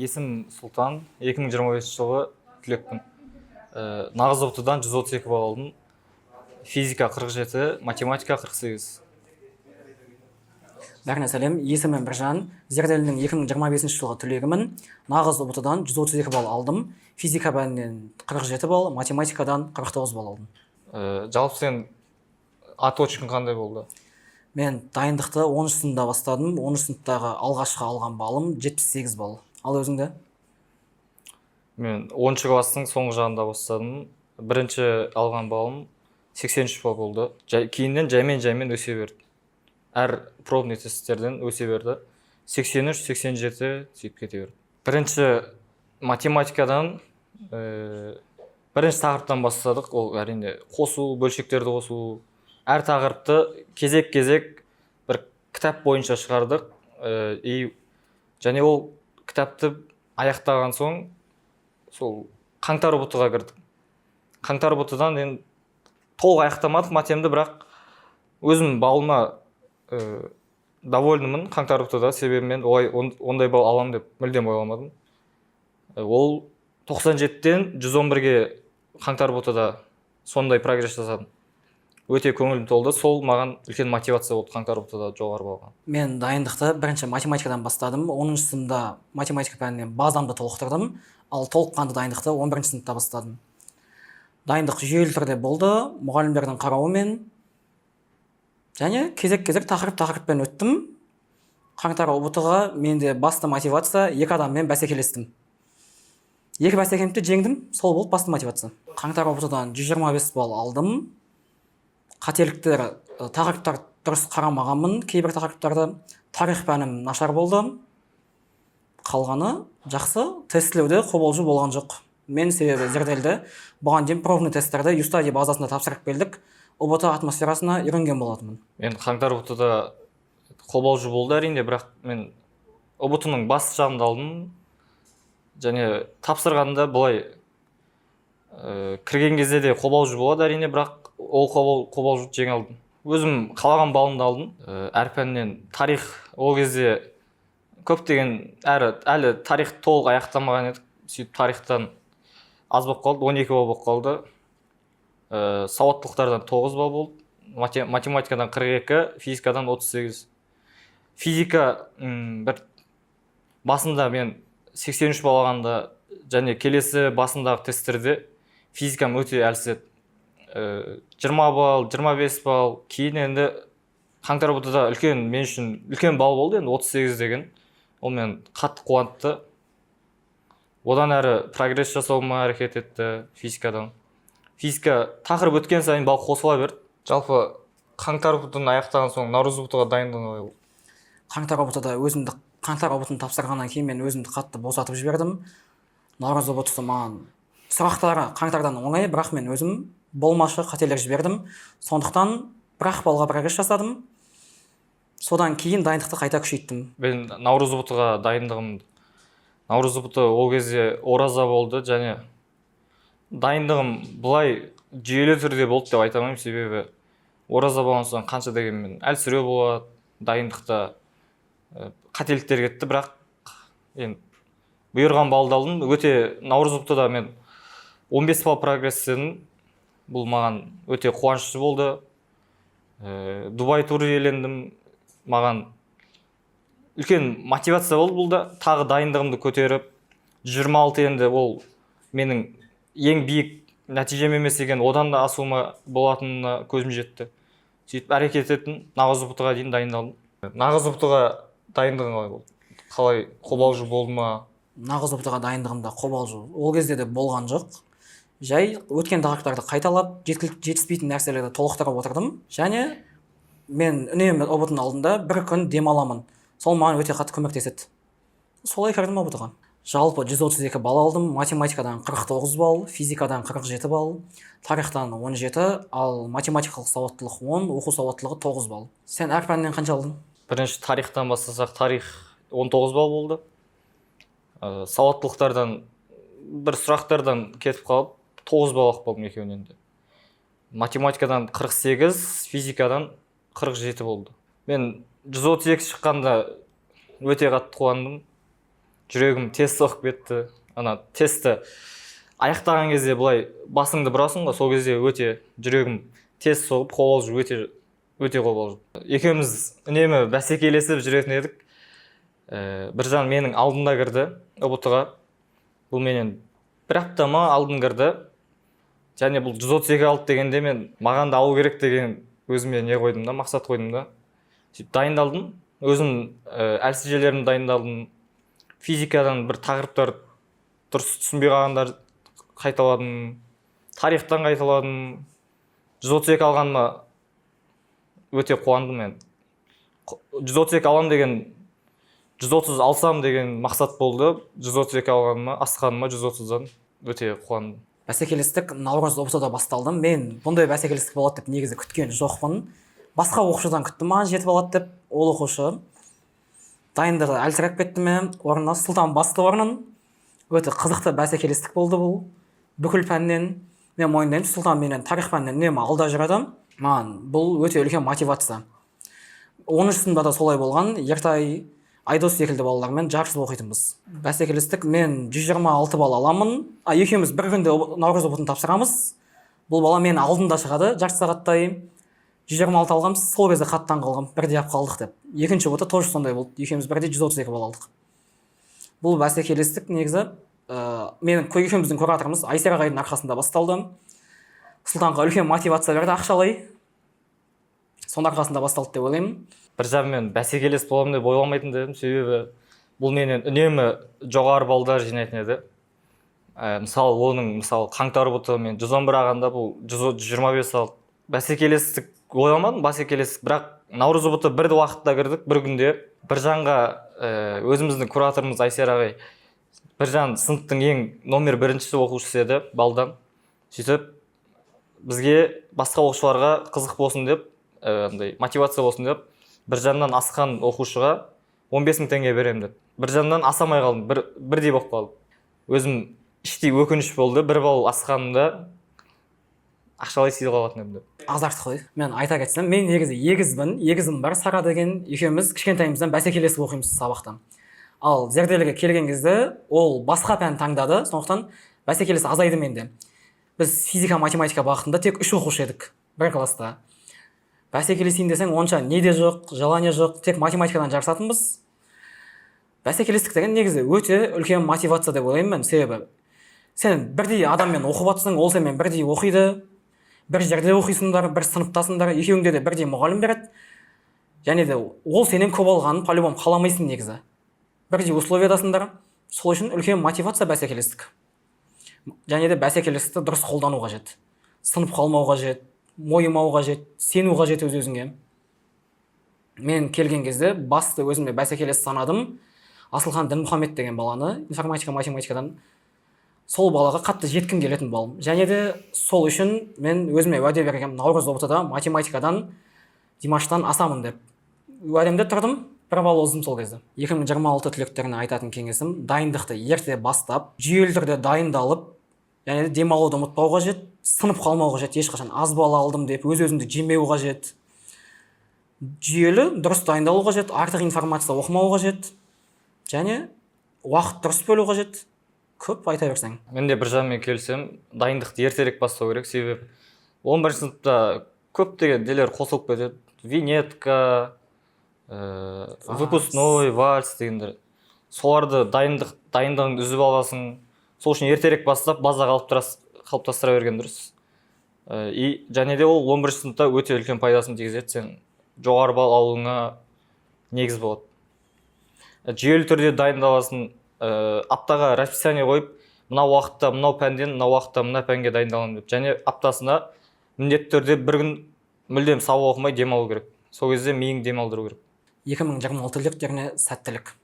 Есім Сұлтан, 2025 жылғы түлекпін. Нағыз ұбт-дан 132 балл алдым. Физика 47, математика 48. Бәріне сәлем, есімім Біржан. Зерделінің 2025 жылғы түлегімін. Нағыз ұбт-дан 132 балл алдым. Физика пәнінен 47 балл, математикадан 49 балл алдым. Жалпы сен оточкың қандай болды? Мен дайындықты 10 сыныпта бастадым. 10 сыныптағы алғашқы алған балым 78 балл. Ал өзіңді? Мен 10 класстың соңғы жағында бастадым. Бірінші алған балым 83 балл болды. Кейіннен жаймен өсе берді. Әр пробный тесттерден өсе берді. 83, 87 сөйтіп кете берді. Бірінші математикадан бірінші тақырыптан бастадық. Ол әрине қосу, бөлшектерді қосу. Әр тақырыпты кезек-кезек бір кітап бойынша шығардық. Және ол кітапты аяқтаған соң сол қаңтар ұбт-ға кірдік. Қаңтар ұбт-дан енді толық аяқтамадық матемді, бірақ өзім балыма довольнымын қаңтар ұбт-да, себебі мен ондай балл аламын деп мүлдем ойламадым. Ол 97-тен 111-ге қаңтар ұбт-да сондай прогресс жасадым. Өте көңілім толды, сол маған үлкен мотивация болды қаңтар ұбт-да жоғары болған. Мен дайындықты бірінші математикадан бастадым. 10 сыныпта математика пәнінен базамды толықтырдым, ал толыққанды дайындықты 11 сыныпта бастадым. Дайындық жүйелі түрде болды, мұғалімдердің қарауымен, және кезек-кезек тақырыппен өттім. Қаңтар ұбт-ға менде басты мотивация 2 адаммен бәсекелестім. 2 бәсекемді жеңдім, сол болды басты мотивация. Қаңтар ұбт-дан 125 балл алдым. Қателіктер, тақырыптар дұрыс қарамағанмын, кейбір тақырыптарды. Тарих пәнім нашар болды. Қалғаны жақсы, тестілеуде қобалжу болған жоқ. Мен себебі зерделді бұған дейін пробный тесттерді Юстади базасында тапсырып келдік. ұбт атмосферасына үйренген болатынмын. Мен қаңтар ұбт-да қобалжу болды әрине, бірақ мен ұбт-ның басты жағында алдым. Және тапсырғанда былай кірген кезде де қобалжу болады әрине, бірақ ол қобалжуды жеңе алдым. Өзім қалаған балымды алдым. Әр пәннен тарих ол кезде көптеген әлі тарих толық аяқтамаған едік. Сөйтіп тарихтан аз болып қалды, 12 балл болып қалды. Сауаттылықтардан 9 балл болды. Математикадан 42, физикадан 38. Физика бір басында мен 83 балл алғанда және келесі басындағы тесттерде физикам өте әлсіз еді. 20 балл, 25 балл, кейін енді қаңтар ұбт-да мен үшін үлкен балл болды, енді 38 деген. Ол мен қатты қуантты. Одан әрі прогресс жасауыма әрекет етті физикадан. Физика тақырып өткен сайын балл қосыла берді. Жалпы қаңтар ұбт-ын аяқтаған соң наурыз ұбт-ға дайындығын. Қаңтар ұбт-да қаңтар ұбт-ын тапсырғаннан кейін мен өзімді қатты босатып жібердім. Наурыз ұбт-сы маған сұрақтары қаңтардан оңай, бірақ мен өзім болмашы қателер жібердім. Сондықтан бірақ балға прогресс жасадым. Содан кейін дайындықты қайта күшейттім. Мен наурыз ұбт-ға дайындығым, наурыз ұбт-ы ол кезде ораза болды, және дайындығым бұлай жүйелі түрде болды деп айтамаймын, себебі ораза болған соң қанша дегенмен әлсіреу болады, дайындықта қателіктер кетті, бірақ бұйырған балды алдым. Өте наурыз ұбт-да мен 15 балл прогресстедім. Бұл маған өте қуанышты болды. Дубай туры елендім. Маған үлкен мотивация болды бұл да. Тағы дайындығымды көтеріп, 26 енді ол менің ең биік нәтижем емес екен, одан да асуыма болатынына көзім жетті. Сөйтіп әрекет еттім, нағыз ұбт-ға дейін дайындалдым. Нағыз ұбт-ға дайындығың қалай болды? Қалай, қобалжу болды ма? Нағыз ұбт-ға дайындығымда қобалжу ол кезде де болған жоқ. Жай өткен тақырыптарды қайталап, жетіспейтін нәрселерді толықтырып отырдым. Және мен үнемі ұбт-ның алдында бір күн демаламын. Сол маған өте қатты көмектеседі. Солай кірдім ұбт-ға. Жалпы 132 балл алдым. Математикадан 49 балл, физикадан 47 балл, тарихтан 17, ал математикалық сауаттылық 10, оқу сауаттылығы 9 балл. Сен әр пәннен қанша алдың? Бірінші тарихтан бастасақ, тарих 19 балл болды. Сауаттылықтардан бір сұрақтардан кетіп қалып 9 балл болдым екеуінен де. Математикадан 48, физикадан 47 болды. Мен 132 шыққанда өте қатты қуандым. жүрегім тез соғып кетті. Ана тестті аяқтаған кезде былай басыңды бұрасың ғой, сол кезде өте жүрегім тез соғып, қобалжу өте қобалжу. Екеуміз үнемі бәсекелесіп жүретін едік. Біржан менің алдында кірді ұбт-ға. Бұл менен бір апта ма алдын кірді. Және бұл 132 алды дегенде мен маған да алу керек деген өзіме не қойдым да, мақсат қойдым да. Сөйтіп дайындалдым. Өзім әлсіз жерлерімді дайындалдым. Физикадан бір тақырыптар дұрыс түсінбей қалғандар қайталадым. Тарихтан қайталадым. 132 алғаныма өте қуандым мен. 132 алам деген 130 алсам деген мақсат болды. 132 алғаныма, асқаныма 130-дан өте қуандым. Бәсекелестік наурыз ұбт-да басталды. Мен бұндай бәсекелестік болады деп негізі күткен жоқпын. Басқа оқушыдан күттім, маған жетіп алады деп. Ол оқушы дайындығы әлсіреп кетті ме, орнына Сұлтан басты орнын. Өте қызықты бәсекелестік болды бұл. Бүкіл пәннен мен мойындаймын, Сұлтан менен тарих пәнінен үнемі алда жүреді. Маған бұл өте үлкен мотивация. 10 сыныпта да солай болған. Ертай, Айдос секілді балалармен жарысып оқитынбыз. Бәсекелестік мен 126 балл аламын. Екеуміз бір күнде наурыз ұбытын тапсырамыз. Бұл бала мен алдында шығады, жарты сағаттай. 126 алғанбыз, сол кезде қаттан қалғам, бірде ап қалдық деп. Екінші ұбыты тоже сондай болды. Екеуміз бірде 132 балл алдық. Бұл бәсекелестік негізі менің екеуміздің кураторымыз Айсер ағайдың арқасында басталды. Сұлтанға үлкен мотивация берді, ақшалай. Соның арқасында басталды деп ойлаймын. Біржанмен бәсекелес боламын деп ойламайтын дедім, себебі бұл менен үнемі жоғары балдар жинайтын еді. Оның қаңтар ұбыты мен 111 алғанда бұл 125 алды. Бәсекелестік ойламадым, бәсекелестік, бірақ наурыз ұбыты бір уақытта кірдік, бір күнде. Біржанға өзіміздің кураторымыз Айсер ағай, Біржан сыныптың ең номер 1-ші оқушысы еді балдан. Сөйтіп бізге басқа оқушыларға қызық болсын деп, мотивация болсын деп, Біржаннан асқан оқушыға 15 000 теңге беремін деп. Біржаннан асамай қалдым, бірдей болып қалдым. Өзім іштей өкініш болды, бір балл асқанымда ақшалай сыйлық алатын едім деп. Азарттық қой. Мен айта кетсем, мен негізі егізім бар, Сара деген, екеуміз кішкентайымыздан бәсекелесіп оқимыз сабақтан. Ал зерделіге келген кезде ол басқа пән таңдады, сондықтан бәсекелес азайды менде. Біз физика, математика бағытында тек 3 оқушы едік бір класста. Бәсекелесейін десең, онша неде жоқ, желание жоқ, тек математикадан жарысатынбыз. Бәсекелестік деген негізі өте үлкен мотивация деп ойлаймын мен, себебі сен бірдей адаммен оқып жатсың, ол сенімен бірдей оқиды, бір жерде оқисыңдар, бір сыныптасыңдар, екеуіңде де бірдей мұғалім береді. Және де ол сенен көп алғанын по-любому қаламайсың негізі. Бірдей условиядасыңдар. Сол үшін үлкен мотивация бәсекелестік. Және де бәсекелестікті дұрыс қолдану қажет. Сынып қалмау қажет, мойымау қажет, сену қажет өз-өзіңе. Мен келген кезде басты өзіме бәсекелес санадым. Асылхан Дінмұхамед деген баланы информатика, математикадан сол балаға қатты жеткім келетін балым. Және де сол үшін мен өзіме уәде бергенмін, наурыз ұбт-да математикадан Димаштан асамын деп. Уәдемде тұрдым, бір балл оздым сол кезде. 2026 түлектеріне айтатын кеңесім, дайындықты ерте бастап, жүйелі түрде дайындалып, және де демалуды ұмытпау қажет, сынып қалмау қажет, ешқашан аз балл алдым деп өз-өзіңді жемеу қажет. Жүйелі дұрыс дайындалу қажет, артық информация оқымау қажет, және уақыт дұрыс бөлу қажет. Көп айта берсең. Мен де Біржанмен келісем, дайындықты ертерек бастау керек, себебі 11 сыныпта көптеген нелер қосылып кетеді. Винетка, выпускной, вальс дегендер. Соларды дайындығыңды үзіп аласың. Сол үшін ертерек бастап база қалыптастыра берген дұрыс. Және де ол 11 сыныпта өте үлкен пайдасын тигізеді, сен жоғары балл алуыңа негіз болады. Жүйелі түрде дайындаласың, аптаға расписание қойып, мынау уақытта мынау пәнден, мынау уақытта мына пәнге дайындаламын деп. Және аптасына міндетті түрде бір күн мүлдем сабақ оқымай демалу керек. Сол кезде миың демалдыру керек. 2026 түлектеріне сәттілік.